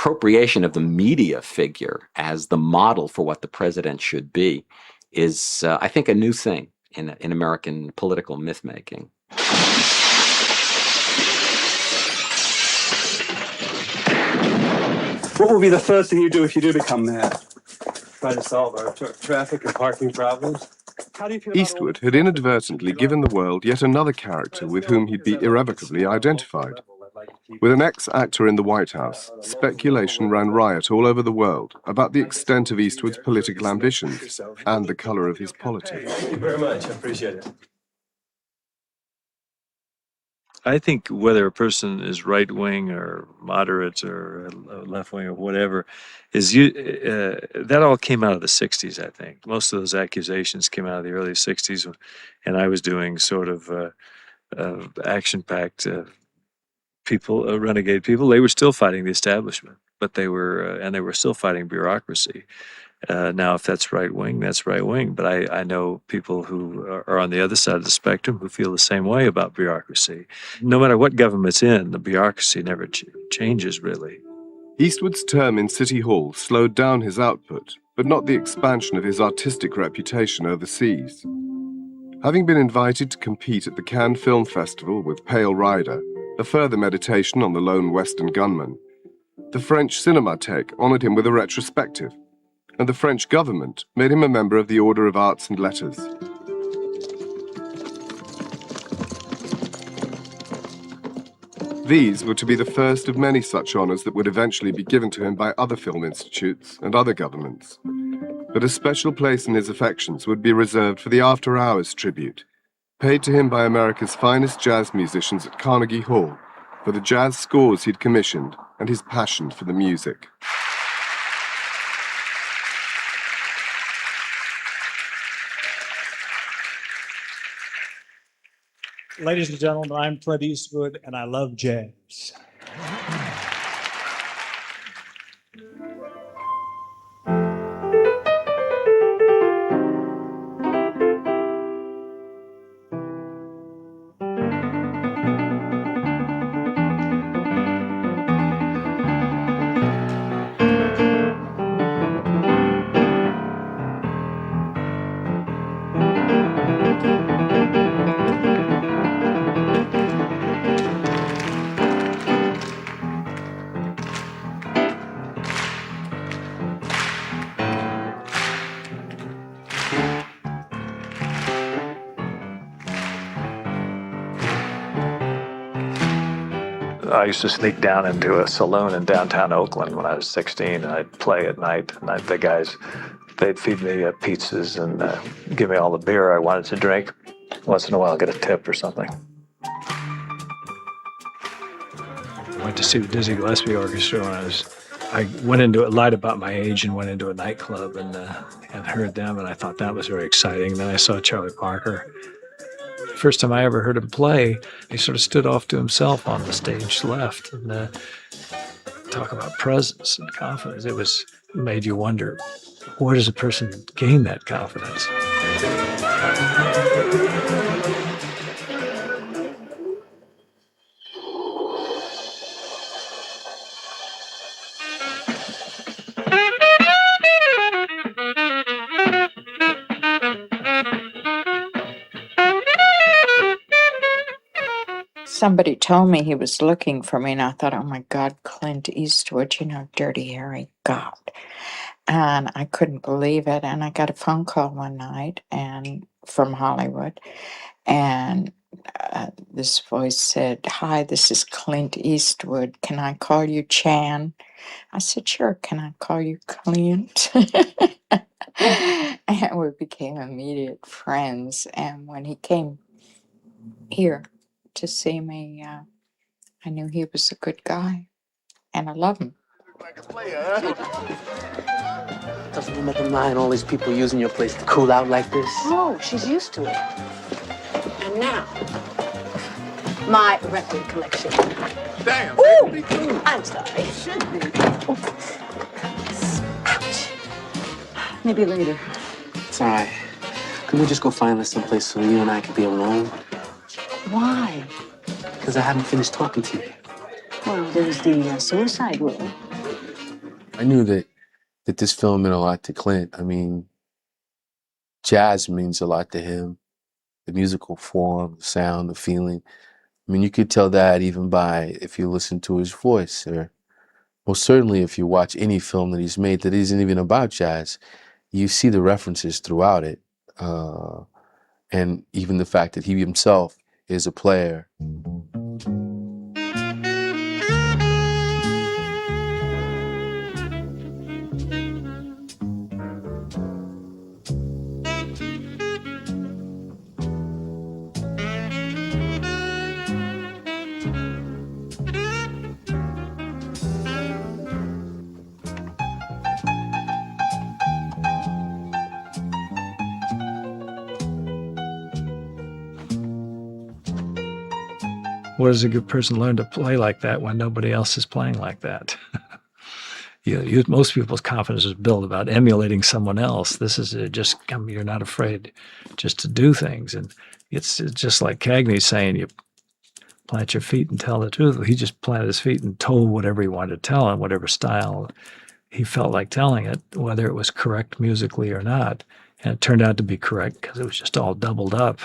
appropriation of the media figure as the model for what the president should be is, I think, a new thing in American political myth-making. What will be the first thing you do if you do become mayor? Try to solve our traffic and parking problems? Eastwood had inadvertently given the world yet another character with whom he'd be irrevocably identified. With an ex-actor in the White House, speculation ran riot all over the world about the extent of Eastwood's political ambitions and the colour of his politics. Thank you very much. I appreciate it. I think whether a person is right-wing or moderate or left-wing or whatever, that all came out of the 60s, I think. Most of those accusations came out of the early 60s, and I was doing sort of action-packed people, renegade people. They were still fighting the establishment, but they were still fighting bureaucracy. Now, if that's right-wing, that's right-wing. But I know people who are on the other side of the spectrum who feel the same way about bureaucracy. No matter what government's in, the bureaucracy never changes, really. Eastwood's term in City Hall slowed down his output, but not the expansion of his artistic reputation overseas. Having been invited to compete at the Cannes Film Festival with Pale Rider, a further meditation on the lone Western gunman, the French Cinémathèque honoured him with a retrospective, and the French government made him a member of the Order of Arts and Letters. These were to be the first of many such honours that would eventually be given to him by other film institutes and other governments. But a special place in his affections would be reserved for the after-hours tribute, paid to him by America's finest jazz musicians at Carnegie Hall for the jazz scores he'd commissioned and his passion for the music. Ladies and gentlemen, I'm Clint Eastwood, and I love jazz. I used to sneak down into a saloon in downtown Oakland when I was 16, and I'd play at night. And the guys, they'd feed me pizzas and give me all the beer I wanted to drink. Once in a while, get a tip or something. I went to see the Dizzy Gillespie Orchestra when I went into it, lied about my age and went into a nightclub and heard them, and I thought that was very exciting. Then I saw Charlie Parker. First time I ever heard him play, he sort of stood off to himself on the stage left and talk about presence and confidence. It made you wonder, where does a person gain that confidence? Somebody told me he was looking for me, and I thought, oh my God, Clint Eastwood, Dirty Harry, God. And I couldn't believe it. And I got a phone call one night from Hollywood, and this voice said, "Hi, this is Clint Eastwood. Can I call you Chan?" I said, "Sure, can I call you Clint?" And we became immediate friends. And when he came here to see me, I knew he was a good guy, and I love him. Doesn't your mother mind all these people using your place to cool out like this? Oh, she's used to it. And now, my record collection. Damn! Ooh, I'm sorry. It should be. Ouch. Maybe later. It's all right. Can we just go find us someplace so you and I can be alone? Why? Because I haven't finished talking to you. Well, there's the suicide room. I knew that this film meant a lot to Clint. I mean, jazz means a lot to him. The musical form, the sound, the feeling. I mean, you could tell that even by if you listen to his voice, or most certainly if you watch any film that he's made that isn't even about jazz, you see the references throughout it. And even the fact that he himself is a player. Where does a good person learn to play like that when nobody else is playing like that? Most people's confidence is built about emulating someone else. This is just, you're not afraid just to do things. And it's just like Cagney saying, you plant your feet and tell the truth. He just planted his feet and told whatever he wanted to tell in whatever style he felt like telling it, whether it was correct musically or not. And it turned out to be correct because it was just all doubled up.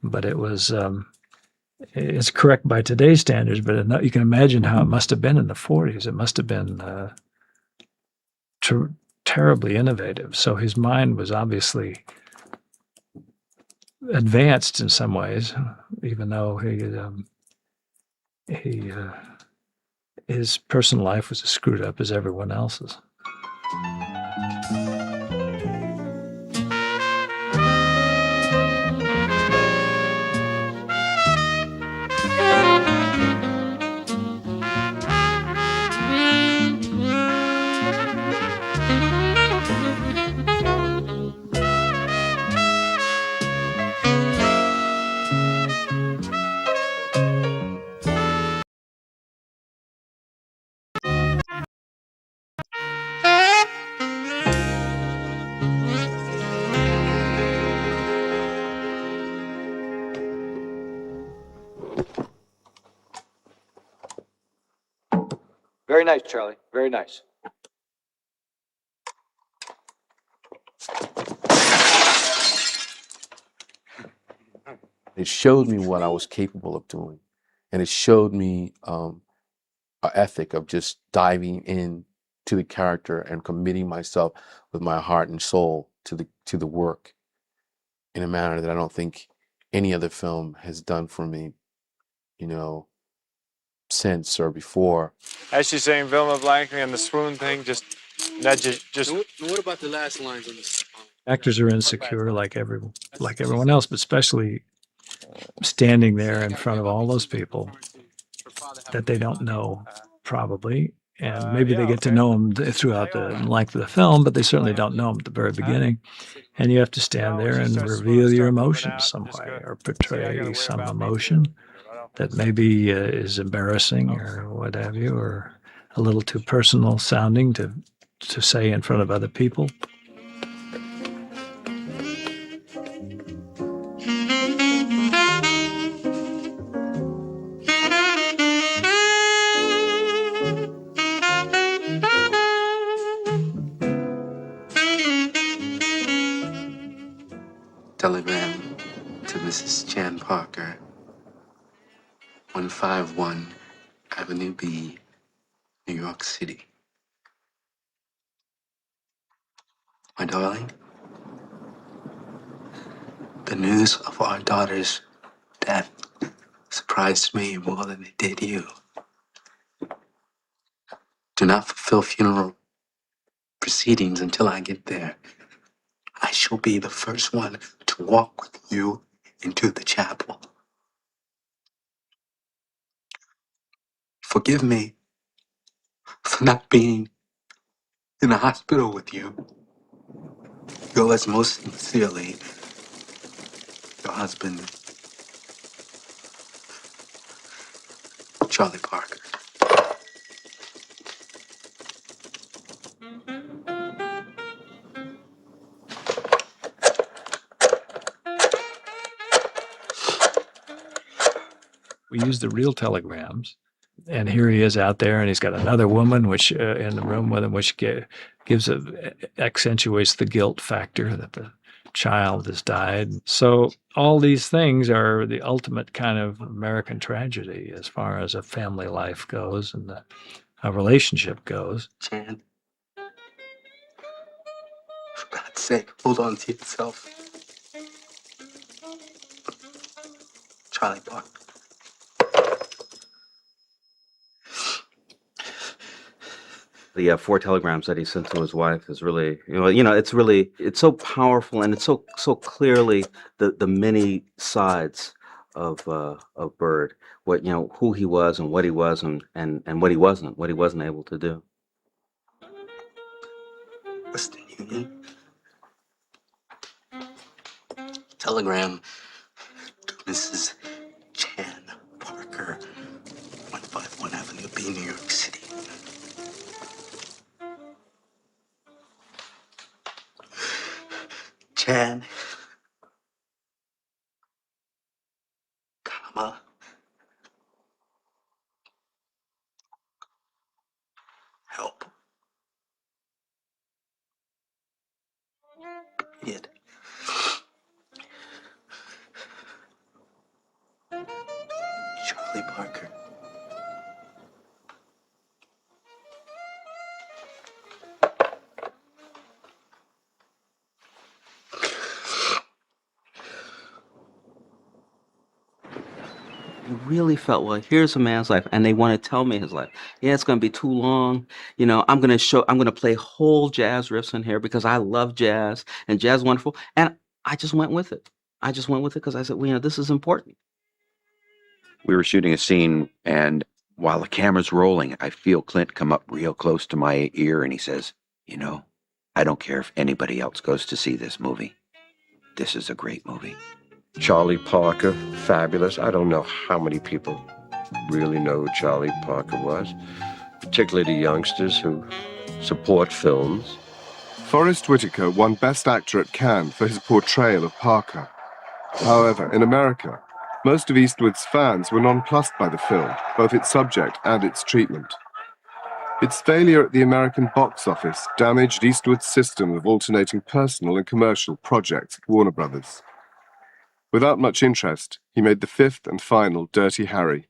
But it was, it's correct by today's standards, but you can imagine how it must have been in the 40s. It must have been terribly innovative. So his mind was obviously advanced in some ways, even though his personal life was as screwed up as everyone else's. Very nice, Charlie. Very nice. It showed me what I was capable of doing. And it showed me an ethic of just diving in to the character and committing myself with my heart and soul to the work in a manner that I don't think any other film has done for me, since or before. As she's saying Vilma Blankley and the swoon thing, just nudges, just. What about the last lines on this? Actors are insecure like everyone else, but especially standing there in front of all those people that they don't know, probably. And maybe they get to know them throughout the length of the film, but they certainly don't know them at the very beginning. And you have to stand there and reveal your emotions some way, or portray some emotion that maybe is embarrassing or what have you, or a little too personal sounding to say in front of other people. Telegram to Mrs. Chan Parker, 151 Avenue B, New York City. My darling, the news of our daughter's death surprised me more than it did you. Do not fulfill funeral proceedings until I get there. I shall be the first one to walk with you into the chapel. Forgive me for not being in the hospital with you. Yours most sincerely, your husband, Charlie Parker. We used the real telegrams And here he is out there, and he's got another woman which in the room with him, which accentuates the guilt factor that the child has died. So all these things are the ultimate kind of American tragedy as far as a family life goes and a relationship goes. Chan, for God's sake, hold on to yourself. Charlie Parker. The 4 telegrams that he sent to his wife is really, it's so powerful, and it's so clearly the many sides of Bird, who he was and what he was and what he wasn't able to do. Western Union. Telegram to Mrs. Chan Parker, 151 Avenue B, New York City. Chan, comma, help. Period. Charlie Parker. Really felt, well, here's a man's life, and they want to tell me his life. Yeah, it's going to be too long. I'm going to play whole jazz riffs in here because I love jazz, and jazz is wonderful. And I just went with it. Because I said, well, this is important. We were shooting a scene, and while the camera's rolling, I feel Clint come up real close to my ear, and he says, I don't care if anybody else goes to see this movie. This is a great movie. Charlie Parker, fabulous. I don't know how many people really know who Charlie Parker was, particularly the youngsters who support films. Forrest Whitaker won Best Actor at Cannes for his portrayal of Parker. However, in America, most of Eastwood's fans were nonplussed by the film, both its subject and its treatment. Its failure at the American box office damaged Eastwood's system of alternating personal and commercial projects at Warner Brothers. Without much interest, he made the 5th and final Dirty Harry,